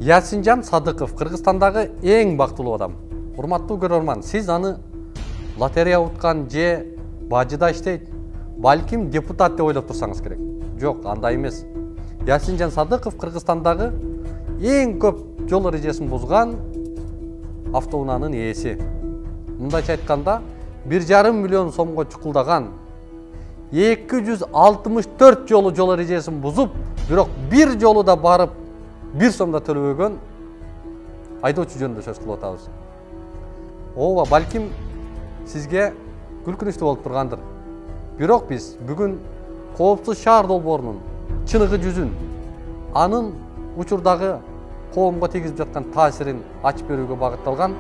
Ясинжан Садыков Кыргызстандагы эң бактылуу адам. Урматтуу көрөрман, сиз аны лотерея уткан же бажыда иштейт, балким депутат деп ойлоп турсаңыз керек. Жок, андай эмес. Ясинжан Садыков Кыргызстандагы эң көп жол эрежесин бузган автоунаанын ээси. Мындайча айтканда, 1,5 миллион сомго чукулдаган 264 жолу жол эрежесин бузуп, бирок бир жолу да барып 1 сом да төлөбөгөн айдоочу жөнүндө сөз кылып атабыз. Ооба, балким сизге күлкүнүчтүү болуп тургандыр. Бирок биз бүгүн коопсуз шаар долбоорунун чыныгы жүзүн, анын учурдагы коомго тийгизип жаткан таасирин ачып берүүгө багытталган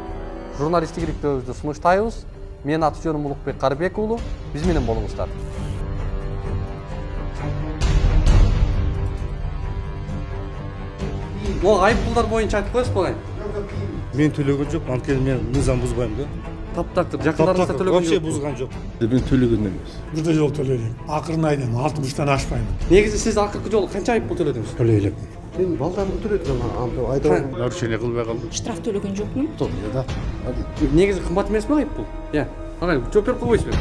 журналисттик иликтөөбүздү сунуштайбыз. Мен аты жөнүм Улукбек Карыбек уулу, биз менен болуңуздар. Ол айыппулдар боюнча айтып коесуз болайын. Мен төлөгөн жок, анткени мен мыйзам бузбайм да. Таптактыр, жакындарыңызда төлөгөн жок. Вообще бузган жок. Мен төлөгөн эмес. Бирде жол төлөдүм. Акырын айдан 60тан ашпайм. Негизи сиз акыркы жолу канча айыппул төлөдүңүз? Төлөй элек. Мен балдарымды төлөдүм, айдап нарушение кылбай калдым. Штраф төлөгөн жокмун? Да. Негизи кымбат эмеспи айыппул? Агай, жооп берип койбойсузбу?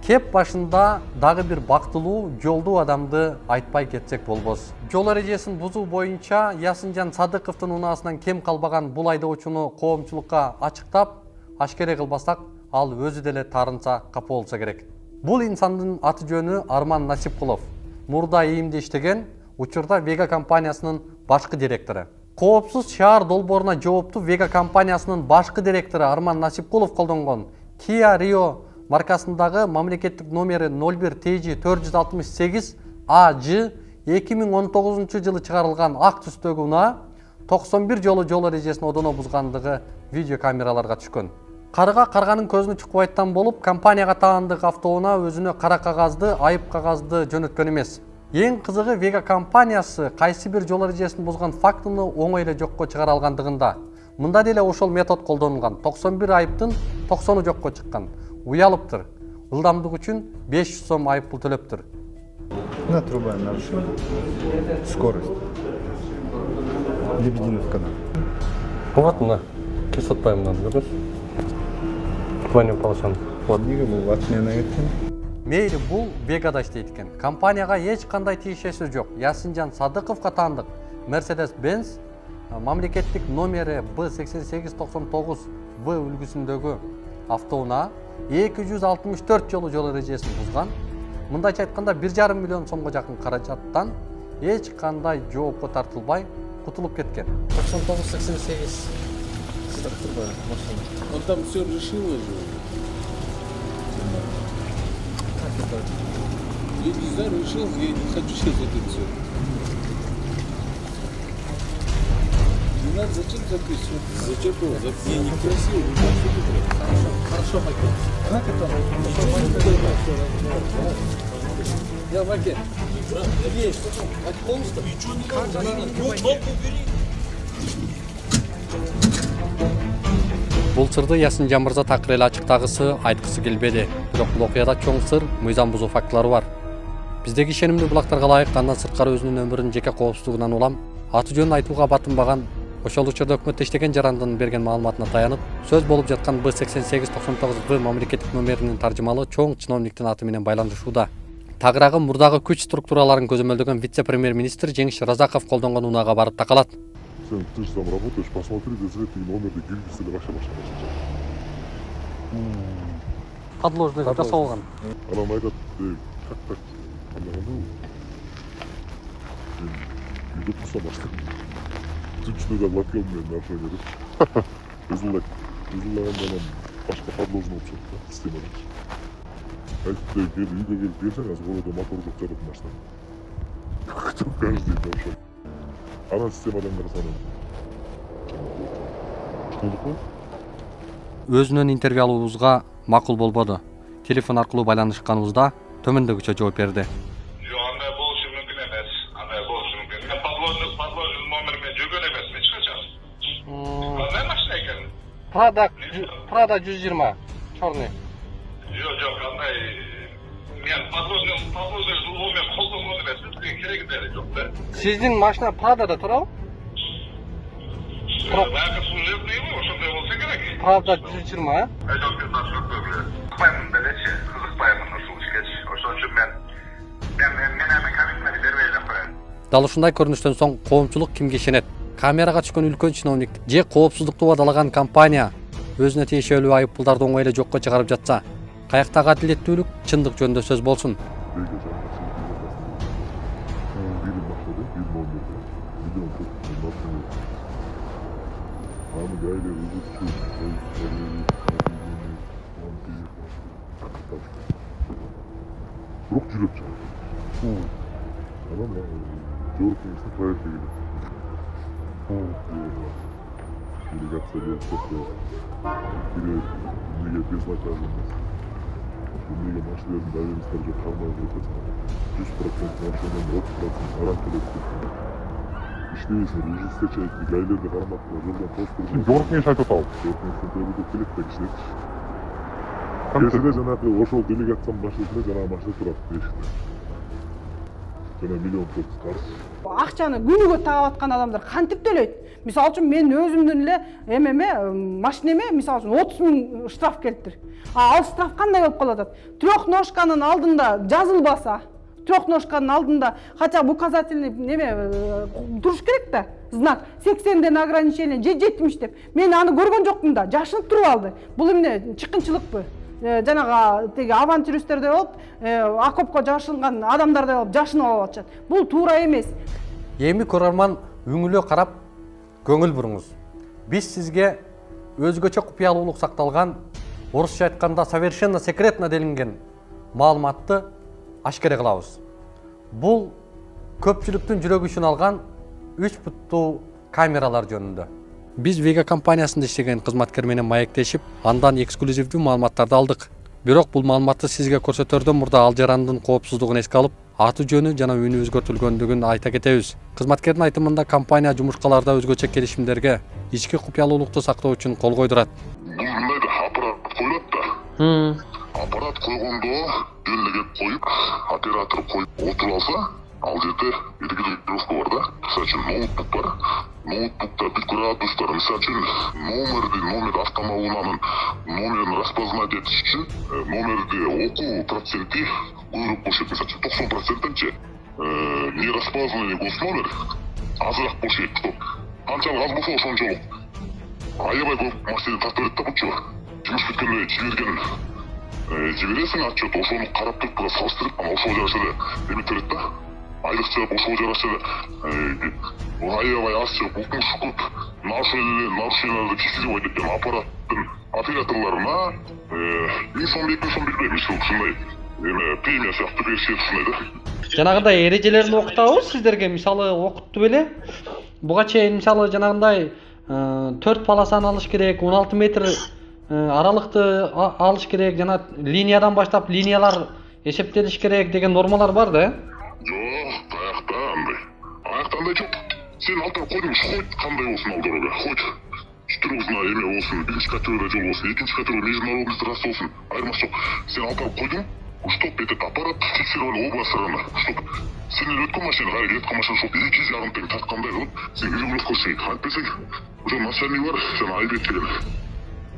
Кеп башында дагы бир бактылуу, жолдуу адамды айтпай кетсек болбос. Жол эрежесин бузуу боюнча Ясинжан Садыковдун унаасынан кем калбаган бул айдоочуну коомчулукка ачыктап, ашкере кылбасак, ал өзү деле таарынса капа болсо керек. Бул инсандын аты жөнү Арман Насипкулов. Мурда ийимде иштеген, учурда Вега компаниясынын башкы директору. Коопсуз шаар долбооруна жооптуу Вега компаниясынын башкы директору Арман Насипкулов колдонгон Kia Rio маркасындагы мамлекеттик номери 01 TJ 468 AJ 2019 жылы чыгарылган ак түстөгү унаа 91 жолу жол эрежесин одоно бузгандыгы видео камераларга түшкөн. Карга карганын көзүнө чукпайттан болуп, компанияга таандык автоунаа өзүнө кара кагазды, айып кагазды жөнөткөн эмес. Эң кызыгы Вега компаниясы кайсы бир жол эрежесин бузган фактыны оңой эле жокко чыгара алгандыгында. Мында деле ошол метод колдонулган. 91 айыптын 90-ы жокко чыккан. Уялыптыр. Ылдамдык үчүн 500 сом айыппул төлөптүр. На труба нарушение. Скорость. Лебединовкада. Вот мына. Кесип атпайм мынаны, көрдүңүз? Двойной полосан. Вот неге бул отмена кеткен? Мейли бул Вегада иштейт экен. Компанияга эч кандай тиешеси жок. Ясинжан Садыковго таандык Mercedes-Benz мамлекеттик номери B8899 В үлгүсүндөгү автоунаа 264 жолу жол эрежесин бузган. Мындайча айтканда 1,5 миллион сомго жакын каражаттан эч кандай жоопко тартылбай кутулуп кеткен. 9988 сыдыртырбай машина. Он там все решило же. Как это? Я не знаю, решил, я не хочу сейчас это все. Не надо зачем записывать? Зачем его? Я некрасиво. Хорошо, Макет. Как это? Я Макет. Есть. Полностью? Ничего не надо. Бул сырды Ясинжан мырза такыр эле ачыктагысы, айткысы келбеди. Бирок бул окуяда чоң сыр, мыйзам бузуу фактылары бар. Биздеги ишенимдүү булактарга ылайык андан сырткары өзүнүн өмүрүнүн жеке коопсуздугунан улам, аты жөнүн айтууга батынбаган, ошол учурда өкмөттө иштеген жарандын берген маалыматына таянып, сөз болуп жаткан B8899 мамлекеттик номеринин таржымалы чоң чиновниктин аты менен байланышууда. Тагыраагы мурдагы күч структураларын көзөмөлдөгөн вице-премьер-министр Жеңиш Разаков колдонгон унаага барып такалат. Ты же там работаешь, посмотри, без этой номеры гильдии вообще машина. Подложный жасалган. Она айтат, как так? Үйдө турса баштап. Түнчүнө да лакел менен нарушение деп. Үзүлгөндөн башка подложный болуп чыкты, система. Айтты, үйгө келип келсең, азыр колодо мотор жок жарат машина. Каждый день нарушение. Ана системадан карасаң. Өзүнүн интервью алуубузга макул болбоду. Телефон аркылуу байланышканыбызда төмөндөгүчө жооп берди. Жок, андай болушу мүмкүн эмес. Андай болушу мүмкүн. Мен подложный номермен жүргөн эмесмин эч качан. Кандай машина экен? Prada 120, чёрный. Жок, андай Men подложный жылумен колдонгон эмесмин, сизге кереги деле жок да. Сиздин машина Прадада турабы? Баакы служебныйбы, ошондой болсо керек. Правда 120, а? Жок, кызыкпаймын делечи, кызыкпаймын ушул ишкечи. Ошон үчүн мен эми комментарий бербей эле коеюн. Дал ушундай көрүнүштөн соң коомчулук кимге ишенет? Камерага түшкөн үлкөн чиновник же коопсуздукту убадалаган компания өзүнө тиешелүү айыппулдарды оңой эле жокко чыгарып жатса, каяктагы адилеттүүлүк, чындык жөнүндө сөз болсун. Бирок жүрөп чыгат. Анан жогорку проект келет. Делегация келип кетти. Неге безнаказанно эмес. Неге машиналардын доверенностьтары жок калмай кетет. 100% машинадан 30% арак келет. İşteysen, ücretse çekti, gaylerde karmakla, yoldan posturdum. Жогорку кеңеш айтып атабы. Жогорку келет де кишилер. Кесиде жанагы ошол делегациянын машинасында жанагы машина турат эшикте. Жана миллион топс каршы. Акчаны күнүгө тагып аткан адамдар кантип төлөйт? Мисалы үчүн мен өзүмдүн эле машинеме мисалы үчүн 30 000 штраф келиптир. Ал штраф кандай болуп калат? Трёхножканын алдында жазылбаса, трёхножканын алдында хотя бы указательный туруш керек да. Знак 80ден ограничение же 70 деп. Мен аны көргөн жокмун да, жашынып туруп алды. Бул эмне чыккынчылыкпы? Жанага теги авантюристтердей болуп, окопко жашынган адамдардай болуп жашынып алып атышат. Бул туура эмес. Эми көрөрман үңүлө карап көңүл буруңуз. Биз сизге өзгөчө купуялуулук сакталган, орусча айтканда совершенно секретно делинген маалыматты ашкере кылабыз. Бул көпчүлүктүн жүрөгү үчүн алган 3 буттуу камералар жөнүндө. Биз Vega компаниясында иштеген кызматкер менен маектешип, андан эксклюзивдүү маалыматтарды алдык. Бирок бул маалыматты сизге көрсөтөрдөн мурда ал жарандын коопсуздугун эске алып, аты жөнү жана үнү өзгөртүлгөндүгүн айта кетебиз. Кызматкердин айтымында компания жумушкаларда өзгөчө келишимдерге ички купуялуулукту сактоо үчүн кол койдурат. Бул мындай аппарат коюлат да. Аппарат койгондо делегет коюп, оператор коюп отуруп алса, ал жерде регулировка бар да. Мисалы үчүн ноутбук бар. Ноутбукта бир градустар, мисалы үчүн номер автомобилинин номерин распознать этиш үчүн номерди окуу проценти көбүрөөк болушат. Мисалы үчүн 90%-нчи нераспознанный госномер азыраак болушу керек, чтоб канчалык аз болсо ошончолук аябай көп машина тартып берет да бутчу. Жумуш бүткөндө жибересиң отчет, ошону карап туруп салыштырып, анан ошого жараша эле эметип берет да. Айрыкча ошого жараша эле аябай аз укмуш көп нарушенияларды фиксировать эткен аппараттын операторлоруна 1000 сом 2000 сом билбейм, ушундай премия сыяктуу беришет ушундай да. Жанагындай эрежелерин окутабыз сиздерге, мисалы окуттуп эле. Буга чейин мисалы жанагындай 4 полосаны алыш керек, 16 метр аралыкты алыш керек, жана линиядан баштап линиялар эсептелиш керек деген нормалар бар да. Жок, аякта андай жок. Сен алтын койдуң, хоть кандай болсун ал дорога, хоть четырёхзна эме болсун, биринчи категория жол болсун, экинчи категория международный трасса болсун, айырмасы жок. Сен алтын койдуң, чтоб этот аппарат фиксировали оба стороны, чтоб сен өткөн машина, өткөн машина чтоб 2,5 тең тарткандай кылып, сен регулировка кылышың. Антпесең, уже начальник бар, сен айбет деген.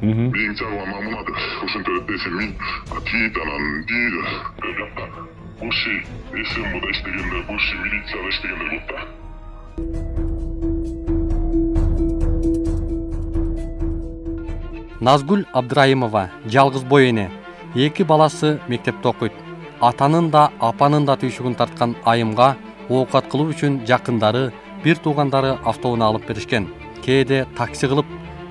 Менин чагыма мамына деп, ошентип десем мен тиит анан дейди. Жакта бывший СМБда иштегендер, бывший милицияда иштегендер көп да. Назгүл Абдраимова жалгыз бой эне. 2 баласы мектепте окуйт. Атанын да, апанын да түйшүгүн тарткан айымга оокат кылуу үчүн жакындары, бир туугандары автоуна алып беришкен. Кээде такси кылып,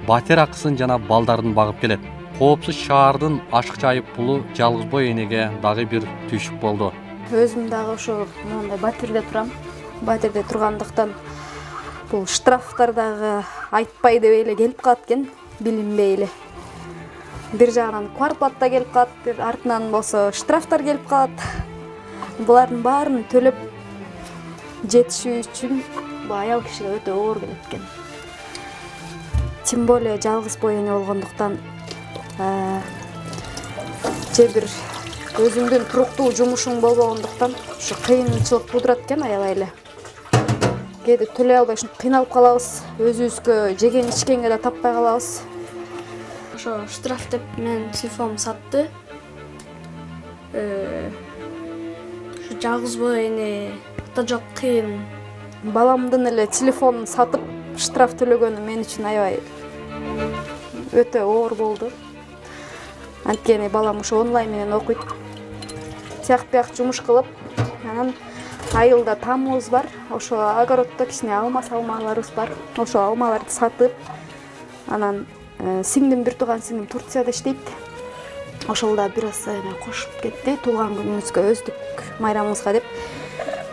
батер акысын жана балдарын багып келет. Коопсуз шаардын ашыкча айыппулу жалгыз бой энеге дагы бир түйшүк болду. Өзүм дагы ошо мындай батерде турам. Батерде тургандыктан бул штрафтар дагы айтпай деп эле келип калат экен, билинбей эле. Бир жагынан квартплата келип калат, артынан болсо штрафтар келип калат. Булардын баарын төлөп жетишүү үчүн бул аял кишиге өтө оор келет экен. Тем более жалгыз бой эне болгондуктан же бир өзүңдүн туруктуу жумушуң болбогондуктан ушу кыйынчылык туудурат экен аябай эле. Кээде төлөй албай ушинтип кыйналып калабыз, өзүбүзгө жеген ичкенге да таппай калабыз. Ошо штраф деп мен телефон сатты. Жалгызбы эне ата жок кыйын. Баламдын эле телефонун сатып штраф төлөгөнү мен үчүн аябай өтө оор болду. Анткени балам ошо онлайн менен окуйт. Тияк бияк жумуш кылып, анан айылда тамыбыз бар. Ошо огороддо кичине алма салмаларыбыз бар. Ошо алмаларды сатып, анан сиңдим бир тууган сиңдим Турцияда иштейт. Ошол да бир аз кошуп кетти. Туулган күнүңүзгө өздүк майрамыңызга деп.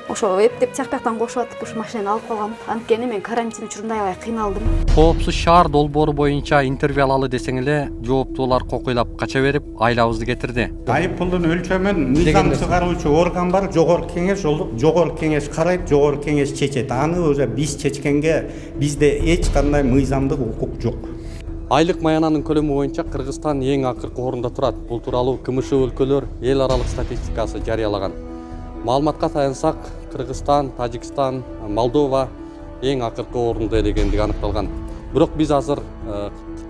Ошо эптеп тияк бияктан кошуп атып ушу машинаны алып калгам. Анткени мен карантин учурунда аябай кыйналдым. Коопсуз шаар долбоору боюнча интервью алалы десең эле, жооптуулар кокуйлап кача берип, айлабызды кетирди. Айып пулдун өлчөмүн мыйзам чыгаруучу орган бар, жогорку кеңеш, жогорку кеңеш карайт, жогорку кеңеш чечет. Аны уже биз чечкенге бизде эч кандай мыйзамдык укук жок. Айлык маянанын көлөмү боюнча Кыргызстан эң акыркы орунда турат. Бул тууралуу КМШ өлкөлөр эл аралык статистикасы жарыялаган. Маалыматка таянсак, Кыргызстан, Тажикстан, Молдова эң акыркы орунда экендиги аныкталган. Бирок биз азыр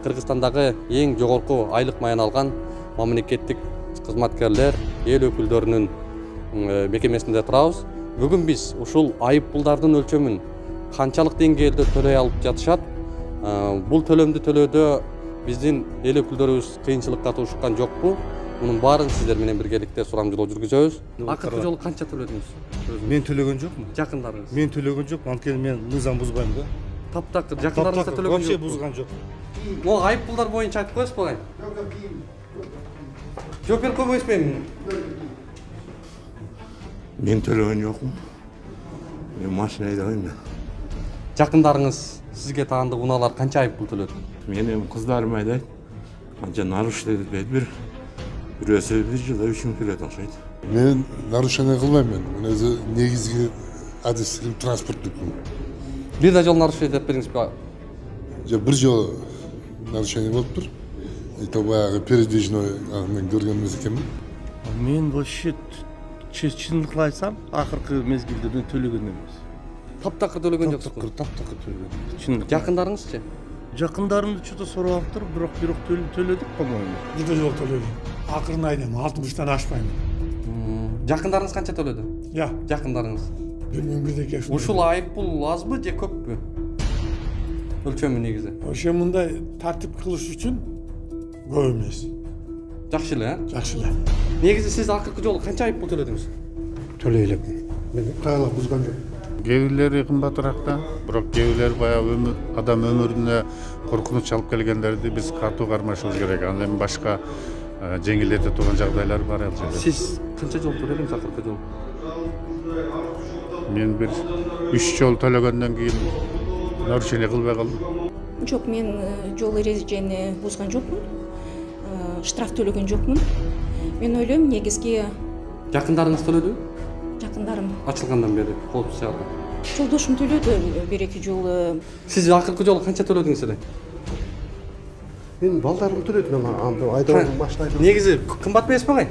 Кыргызстандагы эң жогорку айлык маян алган мамлекеттик кызматкерлер, эл өкүлдөрүнүн мекемесинде турабыз. Бүгүн биз ушул айып пулдардын өлчөмүн канчалык деңгээлде төлөй алып жатышат, бул төлөмдү төлөөдө биздин эл өкүлдөрүбүз кыйынчылыкка туушкан жокпу? Мунун баарын сиздер менен биргеликте сурамжылоо жүргүзөбүз. Акыркы жолу канча төлөдүңүз? Мен төлөгөн жокмун. Жакындарыңыз? Мен төлөгөн жокмун, анткени мен мыйзам бузбайм да. Таптакыр жакындарыңыз да төлөгөн жок. Вообще бузган жок. Могу айып пулдар боюнча айтып коесузбу агай? Жооп берип койбойсузбу эми? Мен төлөгөн жокмун. Мен машина айдабайм да. Жакындарыңыз сизге таандык унаалар канча айып пул төлөдү? Менин кыздарым айдайт. Канча нарушение этпейт бирөөсү 1 жылда 3000 төлөйт окшойт. Мен нарушение кылбайм мен. Мен өзү негизги адистигим транспорттукмун. Бир да жолу нарушение этпедиңизби? Жок, бир жолу нарушение болуптур. Это баягы передвижной мен көргөн эмес экенмин. Мен вообще чындыкты айтсам, акыркы мезгилдерде төлөгөн эмес. Таптакыр төлөгөн жоксузбу? Таптакыр төлөгөн. Чындык. Жакындарыңызчы? Жакындарымды чөтө сурап туруп, бирок төлөдүк, по-моему. Бир жол төлөдүм. Акырын айдым, 60-тан ашпайм. Жакындарыңыз канча төлөдү? Я. Жакындарыңыз? Билбейм бирдеке. Ушул айып пул азбы же көппү? Өлчөмү негизи. Ошо мындай тартип кылыш үчүн көп эмес. Жакшы эле, Жакшы эле. Негизи сиз акыркы жолу канча айып пул төлөдүңүз? Төлөй элекмин. Мен кайла бузган жок. Кээ бирлери кымбатыраак да, бирок кээ бирлери баягы адам өмүрүнө коркунуч алып келгендерди биз катуу кармашыбыз керек. Ал эми башка жеңилдете турган жагдайлар бар ал жерде. Сиз канча жол төлөдүңүз акыркы жолу? Мен бир 3 жол төлөгөндөн кийин нарушение кылбай калдым. Жок, мен жол эрежени бузган жокмун. Штраф төлөгөн жокмун. Мен ойлойм, негизги Жакындарыңыз төлөдү? Жакындарым ачылгандан бери коопсуз шаарда. Жолдошум төлөдү бир эки жолу. Сиз акыркы жолу канча төлөдүңүз эле? Мен балдарым төлөдүм, анда айдаган машина айдап. Негизи кымбат эмеспи агай?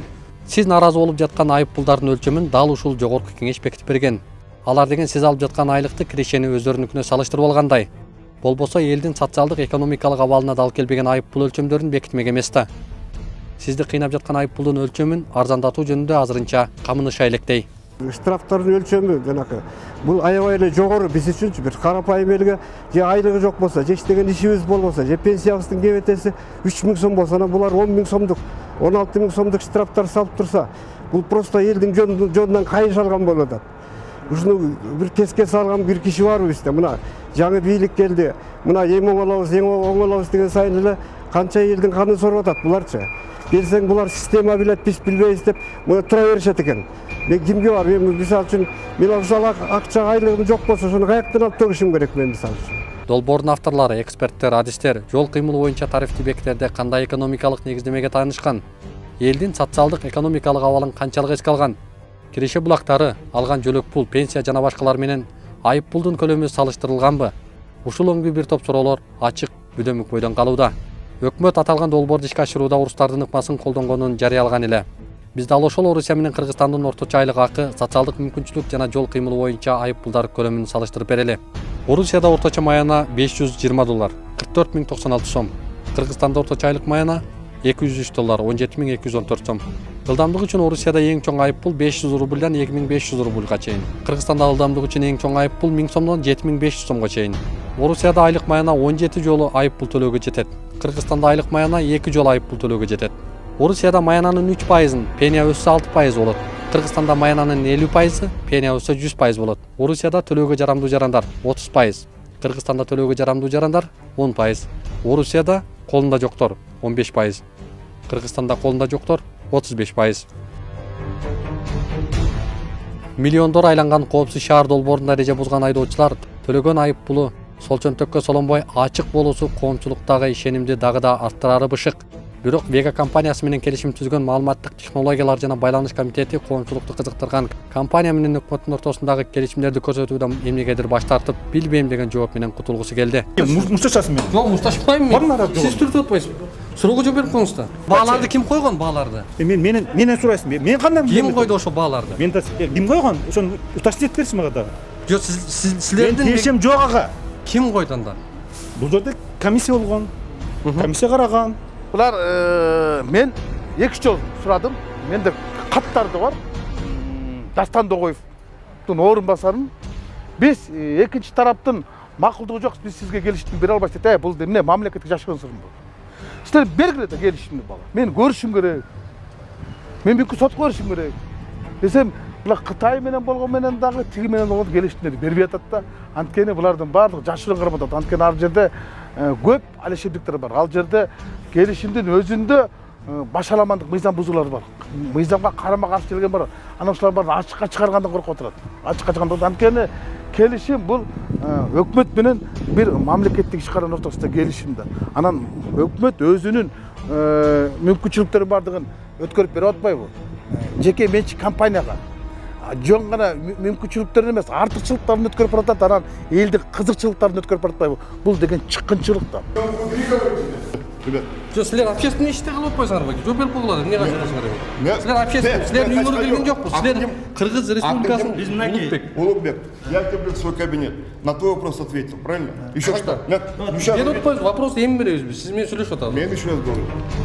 Сиз нааразы болуп жаткан айып пулдардын өлчөмүн дал ушул жогорку кеңеш бекитип берген. Алар деген сиз алып жаткан айлыкты кирешени өздөрүнүкүнө салыштырып алгандай. Болбосо элдин социалдык экономикалык абалына дал келбеген айып пул өлчөмдөрүн бекитмек эмес да. Сизди кыйнап жаткан айып пулдун өлчөмүн арзандатуу жөнүндө азырынча камыныша электей. Штрафтардын өлчөмү жанакы бул аябай эле жогору биз үчүнчү. Бир карапайым элге же айлыгы жок болсо, же иштеген ишибиз болбосо, же пенсиябыздын кебетеси 3000 сом болсо, анан булар 10000 сомдук, 16000 сомдук штрафтар салып турса, бул просто элдин жонунан кайыш алган болот. Ушуну бир теске салган бир киши барбы бизде? Мына жаңы бийлик келди. Мына эң оңолобуз деген сайын эле канча элдин канын соруп атат буларчы. Келсең булар система билет, биз билбейбиз деп мына тура беришет экен. Мен кимге бар? Мен мисалы үчүн мен ошол акча айлыгым жок болсо, ошону каяктан алып төгүшүм керек мен мисалы үчүн. Долбоордун авторлору, эксперттер, адистер жол кыймылы боюнча тарифти бекитерде кандай экономикалык негиздемеге таанышкан? Элдин социалдык экономикалык абалын канчалык эске алган? Киреше булактары, алган жөлөк пул, пенсия жана башкалар менен айып пулдун көлөмү салыштырылганбы? Ушул өңгү бир топ суроолор ачык, бүдөмүк бойдон калууда. Өкмөт аталган долбоорду ишке ашырууда урустардын ыкмасын колдонгонун жарыялаган эле. Биз дал ошол Орусия менен Кыргызстандын орточо айлык акы, социалдык мүмкүнчүлүк жана жол кыймылы боюнча айып пулдар көлөмүн салыштырып берели. Орусияда орточо маяна $520, 44.096 сом. Кыргызстанда орточо айлык маяна $203, 17.214 сом. Ылдамдык үчүн Орусияда эң чоң айып пул 500 рубльдан 2500 рубльга чейин. Кыргызстанда ылдамдык үчүн эң чоң айып пул 1000 сомдон 7500 сомго чейин. Орусияда айлык маяна 17 жолу айып пул төлөөгө жетет. Кыргызстанда айлык маяна 2 жолу айып пул төлөөгө жетет. Орусияда маянанын 3%, пения өссө 6% болот. Кыргызстанда маянанын 50%, пения өссө 100% болот. Орусияда төлөөгө жарамдуу жарандар 30%, Кыргызстанда төлөөгө жарамдуу жарандар 10%. Орусияда колунда жоктор 15%, Кыргызстанда колунда жоктор 35%. Миллиондор айланган коопсуз шаар долбоорунда эреже бузган айдоочулар төлөгөн айып пулу сол чөнтөккө солонбой ачык болуусу коомчулуктагы ишенимди дагы да арттырары бышык. Бирок Вега компаниясы менен келишим түзгөн маалыматтык технологиялар жана байланыш комитети коомчулукту кызыктырган компания менен өкмөттүн ортосундагы келишимдерди көрсөтүүдөн эмнегедир баш тартып, билбейм деген жооп менен кутулгусу келди. Мушташасың мен. Жок, мушташпаймын. Сиз түртүп атпайсыз. Суроого жооп берип коюңуз да. Бааларды ким койгон, бааларды? Менен сурайсың. Мен кандай? Ким койду ошо бааларды? Мен ким койгон? Ошону уташтырып берсиң мага дагы. Жок, силердин келишим жок ага. Ким койду анда? Бул жерде комиссия болгон. Комиссия караган. Булар мен 2 жол сурадым. Менде каттарды бар. Дастан Догоевдун орун басарын. Биз экинчи тараптын макулдугу жок, биз сизге келишимди бере албайбыз дейт. Бул эмне мамлекеттик жашыгын сырым бул. Силер бергиле да келишимди бала. Мен көрүшүм керек. Мен бүкү сотко беришим керек. Десем, булар Кытай менен болгон менен дагы тиги менен болгон келишимди бербей атат да. Анткени булардын баардыгы жашыгын карап атат. Анткени ар жерде көп алешердиктер бар. Ал жерде келишимдин өзүндө башаламандык, мыйзам бузуулар бар. Мыйзамга карама каршы келген бар. Анан ошолар баарын ачыкка чыгаргандан коркуп отурат. Ачыкка чыгаргандан. Анткени келишим бул өкмөт менен бир мамлекеттик ишкананын ортосунда келишим да. Анан өкмөт өзүнүн мүмкүнчүлүктөрү бардыгын өткөрүп берип атпайбы? Жеке менчик компанияга жөн гана мүмкүнчүлүктөрүн эмес, артыкчылыктарын өткөрүп баратат, анан элдин кызыкчылыктарын өткөрүп баратпайбы? Бул деген чыккынчылык да. Жок, силер общественный иште кылып атпайсыңарбы? Жооп берип койгула, эмне кылып атасыңар? Силер общественный, силердин үйгөргө келген жокпу? Силер Кыргыз Республикасынын Улугбек, я тебе в свой кабинет. На твой вопрос ответил, правильно? Еще что? Нет, Мен отпойбуз, вопрос эми беребиз. Сиз менен сүйлөшүп атасыз. Мен еще раз говорю.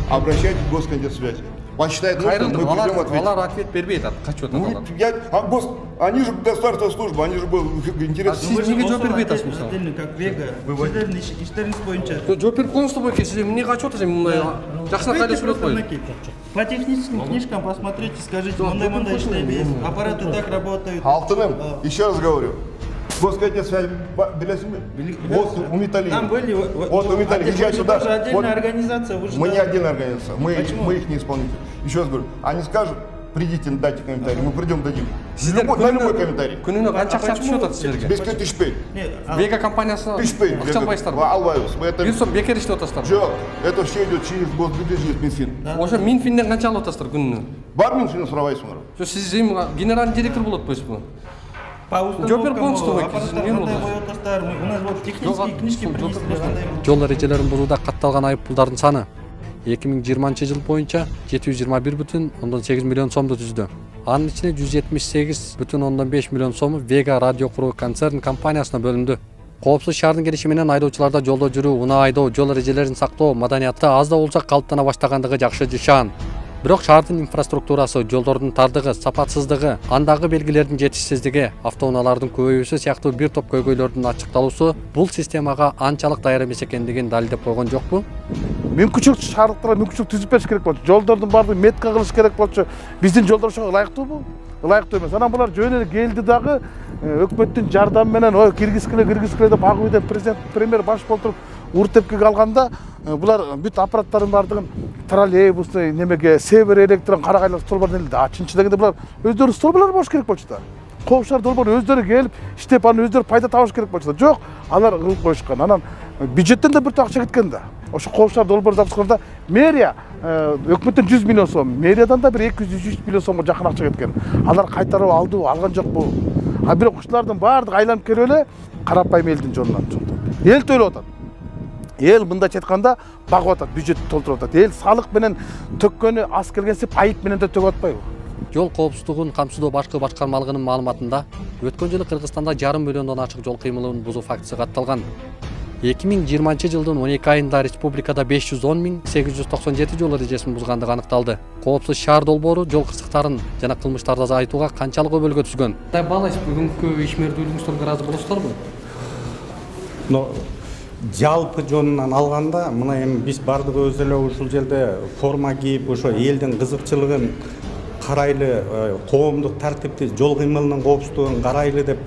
Обращайтесь в Госкомсвязь. Он считает нужным, мы придем ответить. Алар ответ бербейт, качып атат. Они же государственная служба, они же был интерес. Сиз эмнеге жооп бербей атасыз мисалы? Как Вега, сиздердин иштериңиз боюнча. Жооп берип коюңуз да бойке, сиз эмне качып атасыз, мындай жакшына кайда сүйлөп коюңуз. По техническим книжкам посмотрите, скажите, мындай иштейбиз, аппараты так работают. Алтыным, еще раз говорю. Госкомсвязь, вот у Металлии. Там были, вот у Металлии. Езжай сюда. Отдельная организация. Мы не отдельная организация, мы их не исполнители. Еще раз говорю, они скажут, придите, дайте комментарий, мы придем, дадим. На любой комментарий. Күнүнө канча акча түшүп атат силерге? Бизге түшпейт. Вега компаниясы акча албайсыздарбы? Албайбыз. Бир сом бекер иштеп атасыздарбы? Жок, это все идет через госбюджет, через Минфин. Ошо Минфинден канча алып атасыздар күнүнө? Бар Минфинден сурабайсыңар. Жок, сиз эми генеральный директор болот атпайсызбы? Жооп берип коюңуз да бойке, сиз эмне болду? У нас вот технические книжки принесли. Жол эрежелерин бузууда катталган айып пулдардын саны 2020 жыл боюнча 721,8 миллион сомду түздү. Анын ичинде 178,5 миллион сому Вега радио куруу концерн компаниясына бөлүндү. Коопсуз шаардын келишими менен айдоочуларда жолдо жүрүү, унаа айдоо, жол эрежелерин сактоо маданияты аз да болсо калыптана баштагандыгы жакшы жышаан. Бирок шаардын инфраструктурасы, жолдордун тардыгы, сапатсыздыгы, андагы белгилердин жетишсиздиги, автоунаалардын көбөйүүсү сыяктуу бир топ көйгөйлөрдүн ачыкталуусу бул системага анчалык даяр эмес экендигин далилдеп койгон жокпу? Мүмкүнчүлүк шаардыктарга мүмкүнчүлүк түзүп бериш керек болчу. Жолдордун баардыгын метка кылыш керек болчу. Биздин жолдор ошого ылайыктуубу? Ылайыктуу эмес. Анан булар жөн эле келди дагы өкмөттүн жардамы менен ой киргизгиле деп ак үйдөн президент, премьер баш болуп туруп уртепкеге алганда булар бүт аппараттардын баардыгын троллейбусты немеге Север электрон карагайлар столбор делди. Чынчы дегенде булар өздөрү столборлор болуш керек болчу да. Коопшар долбоор өздөрү келип иштеп анын өздөрү пайда табыш керек болчу да. Жок, алар кылып коюшкан. Анан бюджеттен да бир акча кеткен да. Ошо коопшар долбоор запусканда мэрия өкмөттөн 100 миллион сом, мэриядан да бир 203 миллион сомго жакын акча кеткен. Алар кайтарып алдыбы, алган жокпу? А бирок ушулардын баардыгы айланып келип эле карапайым элдин жолунан чыкты. Эл төлөп атат. эл мындайча айтканда багып атат, бюджетти толтуруп атат. Эл салык менен төккөнү аз келгенсип айып менен да төгүп атпайбы? Жол коопсуздугун камсыздоо башкы башкармалыгынын маалыматында өткөн жылы Кыргызстанда 1,5 миллиондон ачык жол кыймылын бузуу фактысы катталган. 2020 жылдын 12 айында республикада 510.897 жол эрежесин бузгандыгы аныкталды. Коопсуз шаар долбоору жол кырсыктарын жана кылмыштарды азайтууга канчалык өбөлгө түзгөн? Кандай баалайсыз? Бүгүнкү ишмердүүлүгүңүздөргө ыраазы болосуздарбы? Жалпы жонунан алганда, мына эми биз бардыгыбыз эле ушул жерде форма кийип, ошо элдин кызыкчылыгын карайлы, коомдук тартипти, жол кыймылынын коопсуздугун карайлы деп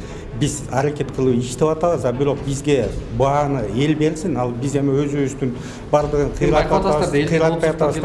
биз аракет кылып иштеп атабыз. А бирок бизге бааны эл берсин, ал биз эми өзүбүздүн бардыгын кыйратпай атабыз.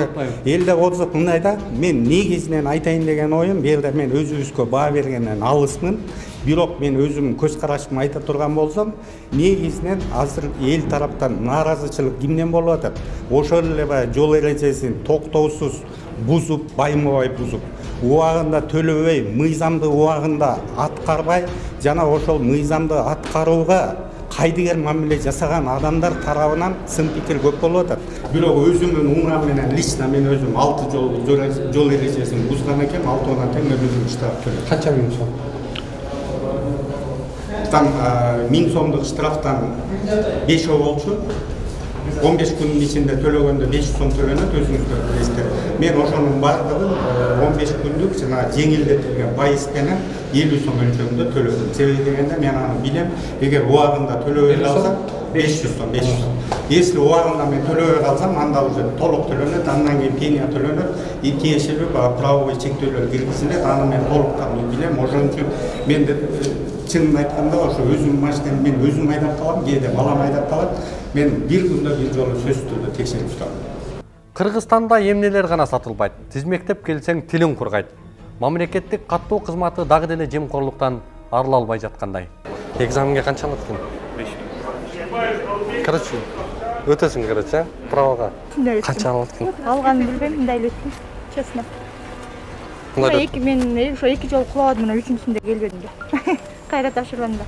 Элде отузуп мындай да, мен негизинен айтайын деген оюм, бу жерде мен өзүбүзгө баа бергенден алысмын. Бирок мен өзүм көз карашымды айта турган болсом, негизинен азыр эл тараптан нааразычылык кимден болуп атат? Ошол эле баягы жол эрежесин токтоосуз бузуп, баймабай бузуп, убагында төлөбөй, мыйзамды убагында аткарбай, жана ошол мыйзамды аткарууга кайдыгер мамиле жасаган адамдар тарабынан сын пикир көп болуп атат. Бирок өзүмдүн уңам менен лично мен өзүм 6 жол эрежесин бузган экенмин, 6 тең өзүм штраф төлөдүм. Канча миң сом? Там 1000 сомдук штрафтан 5 болчу. 15 күнүн ичинде төлөгөндө 500 сом төлөнөт, өзүңүздөр билесиздер. Мен ошонун бардыгын 15 күндүк жана жеңилдетилген пайыз менен 50 сом өлчөмүндө төлөдүм. Себеби дегенде мен аны билем, эгер убагында төлөбөй калсам 500 сом. Если убагында мен төлөбөй калсам, анда уже толук төлөнөт, андан кийин пения төлөнөт, и тиешелүү правовой чектөөлөр киргизилет, аны мен толуктан билем. Ошон үчүн мен чынын айтканда ошо өзүм машинамды мен өзүм айдап калам, кээде балам айдап калат. Мен бир күндө бир жолу сөзсүз түрдө текшерип турам. Кыргызстанда эмнелер гана сатылбайт, тизмектеп келсең тилиң кургайт. Мамлекеттик каттоо кызматы дагы деле жемкорлуктан арыла албай жаткандай. Экзаменге канча алат экен? 5. Короче, өтөсүң короче, правага. Канча алат экен? Алганын билбейм, мындай эле өттүм, честно. Мен ошо 2 жолу кулабадым, мына 3-сүндө келбедим да. Кайра тапшырганда.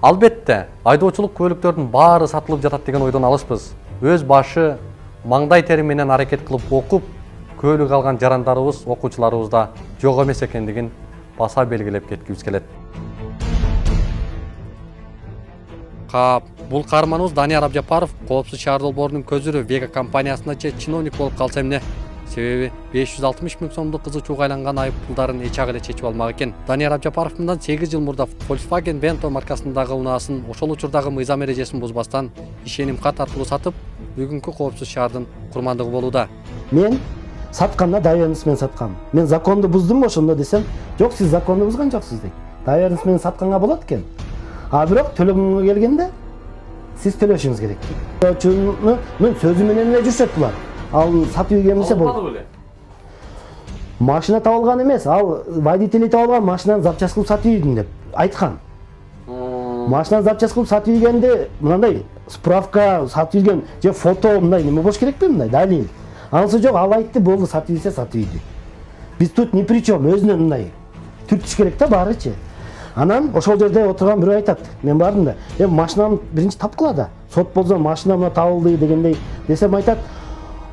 Албетте, айдоочулук көлүктөрдүн баары сатылып жатат деген ойдон алыспыз. Өз башы маңдай тери менен аракет кылып окуп, көлүк алган жарандарыбыз, окуучуларыбыз да жок эмес экендигин баса белгилеп кеткибиз келет. Бул каарманыбыз Данияр Абжапаров коопсуз шаар долбоорунун көзүрү Вега компаниясында чиновник болуп калса эмне? Себеби 560 миң сомдук кызычууга айланган айып пулдарын эч ак эле чечип алмак экен. Данияр Абжапаров мындан 8 жыл мурда Volkswagen Vento маркасындагы унаасын ошол учурдагы мыйзам эрежесин бузбастан ишеним кат аркылуу сатып, бүгүнкү коопсуз шаардын курмандыгы болууда. Мен сатканда доверенность менен саткам. Мен законду буздумбу ошондо десем, жок, сиз законду бузган жоксуз дейт. Доверенность менен сатканга болот экен. А бирок төлөгөнгө келгенде сиз төлөшүңүз керек. Чынын мен сөзү менен эле жүрүшөт булар. Ал сатып ийгенсе болду. Машина табылган эмес, ал водитель табылган машинаны запчасть кылып сатып ийдим деп айткан. Машинаны запчасть кылып сатып ийгенде мындай справка сатып ийген же фото мындай неме болуш керекпи, мындай далил. Анысы жок, ал айтты, болду, сатып ийсе сатып ийди. Биз тут ни при чем, өзүнөн мындай түртүш керек да баарычы. Анан ошол жерде отурган бирөө айтат, мен бардым да, машинам биринчи тапкыла да, сот болсо машина мына табылды дегендей десем айтат,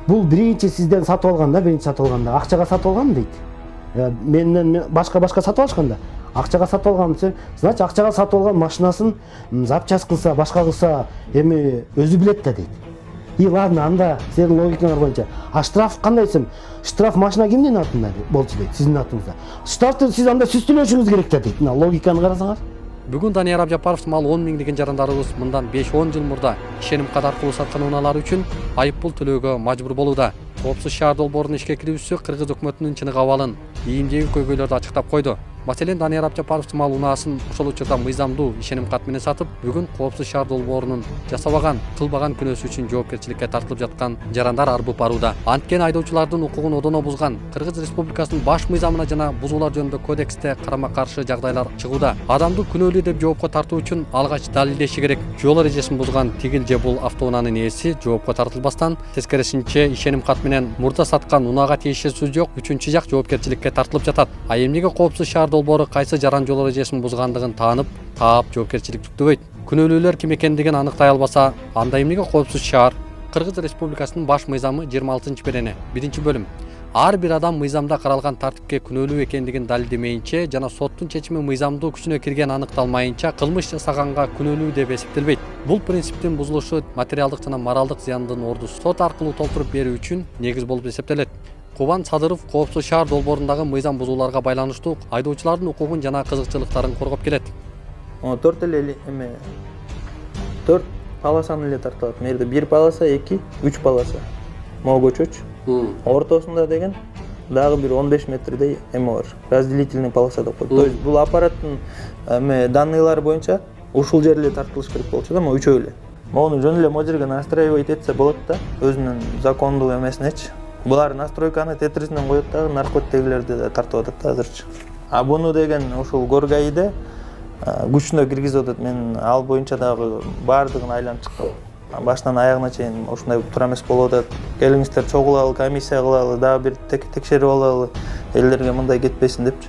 бул биринчи сизден сатып алганда, биринчи сатып алганда акчага сатып алган дейт. Менден башка сатып алышканда, акчага сатып алган десе, значит акчага сатып алган машинасын запчасть кылса, башка кылса, эми өзү билет да дейт. И ладно, анда сенин логикаңар боюнча. А штраф кандай десем, штраф машина кимдин атында болчу дейт, сиздин атыңызда. Штрафты сиз анда сиз төлөшүңүз керек да дейт. Мына логиканы карасаңар. Бүгүн Данияр Абжапаров мал 10 миңдеген жарандарыбыз мындан 5-10 жыл мурда ишеним кат аркылуу саткан унаалар үчүн айып пул төлөөгө мажбур болууда. Коопсуз шаар долбоорунун ишке кирүүсү Кыргыз өкмөтүнүн чыныгы абалын, ийимдеги көйгөйлөрдү ачыктап койду. Маселен, Данияр Абжапаров мал унаасын ошол учурда мыйзамдуу ишеним кат менен сатып, бүгүн коопсуз шаар долбоорунун жасабаган, кылбаган күнөөсү үчүн жоопкерчиликке тартылып жаткан жарандар арбып барууда. Анткени айдоочулардын укугун одоно бузган, Кыргыз Республикасынын баш мыйзамына жана бузуулар жөнүндө кодексте карама-каршы жагдайлар чыгууда. Адамды күнөөлүү деп жоопко тартуу үчүн алгач далилдеши керек. Жол эрежесин бузган тигил же бул автоунаанын ээси жоопко тартылбастан, тескерисинче ишеним кат менен мурда саткан унаага тийиши сөз жок, үчүнчү жак жоопкерчиликке тартылып жатат. А эмнеге коопсуз шаар долбоору кайсы жаран жол эрежесин бузгандыгын таанып, таап жоопкерчилик жүктөбөйт? күнөөлүүлөр ким экендигин аныктай албаса, анда эмнеге коопсуз шаар? Кыргыз Республикасынын баш мыйзамы 26-берене 1-бөлүм. Ар бир адам мыйзамда каралган тартипке күнөөлүү экендигин далилдемейинче жана соттун чечими мыйзамдуу күчүнө кирген аныкталмайынча кылмыш жасаганга күнөөлүү деп эсептелбейт. Бул принциптин бузулушу материалдык жана моралдык зыяндын ордусу сот аркылуу толтуруп берүү үчүн негиз болуп эсептелет. Кубан Садыров коопсуз шаар долбоорундагы мыйзам бузууларга байланыштуу айдоочулардын укугун жана кызыкчылыктарын коргоп келет. 4 полосаны эле тартылат. Мерде 1 полоса, 2, 3 полоса. Могу көчөч. Ортосунда деген дагы бир 15 метрдей эме бар. Разделительный полоса деп коет. То есть бул аппараттын данныйлары боюнча ушул жерге тартылыш керек болчу да, мо үчөө эле. Мону жөн эле могу жерге настраивать этсе болот да, өзүнүн закондуу эмесинечи. Булар настройканы тетрисинен коет дагы наркотиктерди да тартып атат азырчы. А буну деген ушул Горгайда күчүнө киргизип атат. Мен ал боюнча дагы баардыгын айланып чыккам. Башынан аягына чейин ушундай туура эмес болуп атат. Келиңиздер чогулалы, комиссия кылалы, дагы бир текшерип алалы, элдерге мындай кетпесин депчи.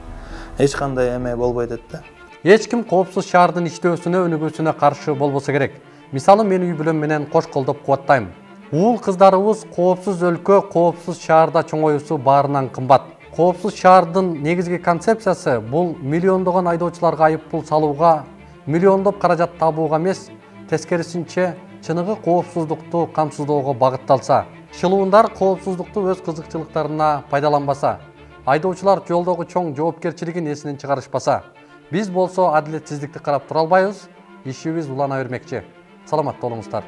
Эч кандай эме болбой атат да. Эч ким коопсуз шаардын иштөөсүнө, өнүгүүсүнө каршы болбосо керек. Мисалы мен үй бүлөм менен кош колдоп кубаттайм. Уул кыздарыбыз коопсуз өлкө, коопсуз шаарда чоңоюусу баарынан кымбат. Коопсуз шаардын негизги концепциясы бул миллиондогон айдоочуларга айыппул салууга, миллиондоп каражат табууга эмес, тескерисинче чыныгы коопсуздукту камсыздоого багытталса, шылуундар коопсуздукту өз кызыкчылыктарына пайдаланбаса, айдоочулар жолдогу чоң жоопкерчилигин эсинен чыгарышпаса, биз болсо адилетсиздикти карап тура албайбыз, ишибиз улана бермекчи. Саламатта болуңуздар.